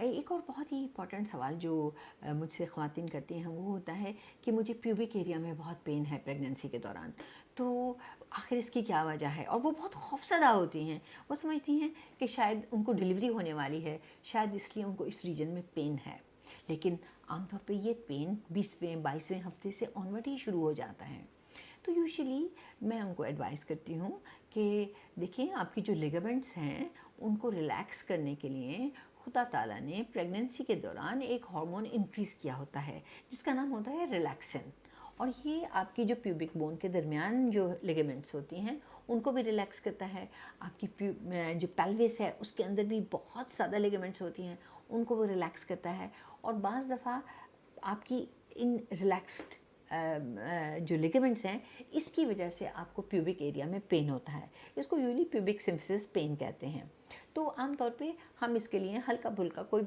ایک اور بہت ہی امپورٹنٹ سوال جو مجھ سے خواتین کرتی ہیں وہ ہوتا ہے کہ مجھے پیوبک ایریا میں بہت پین ہے پریگننسی کے دوران، تو آخر اس کی کیا وجہ ہے؟ اور وہ بہت خوفزدہ ہوتی ہیں، وہ سمجھتی ہیں کہ شاید ان کو ڈیلیوری ہونے والی ہے، شاید اس لیے ان کو اس ریجن میں پین ہے، لیکن عام طور پہ یہ پین 20ویں 22ویں ہفتے سے آنورڈ ہی شروع ہو جاتا ہے۔ تو یوزلی میں ان کو ایڈوائز کرتی ہوں کہ دیکھیں آپ کی جو لیگامنٹس ہیں ان کو ریلیکس کرنے کے لیے خدا تعالیٰ نے پریگننسی کے دوران ایک ہارمون انکریز کیا ہوتا ہے جس کا نام ہوتا ہے ریلیکسن، اور یہ آپ کی جو پیوبک بون کے درمیان جو لیگامنٹس ہوتی ہیں ان کو بھی ریلیکس کرتا ہے، آپ کی جو پیلوس ہے اس کے اندر بھی بہت زیادہ لیگامنٹس ہوتی ہیں ان کو وہ ریلیکس کرتا ہے، اور بعض دفعہ آپ کی ان ریلیکسڈ جو لیگامنٹس ہیں اس کی وجہ سے آپ کو پیوبک ایریا میں پین ہوتا ہے، اس کو یوزلی پیوبک سمفسس پین کہتے ہیں۔ تو عام طور پہ ہم اس کے لیے ہلکا پھلکا کوئی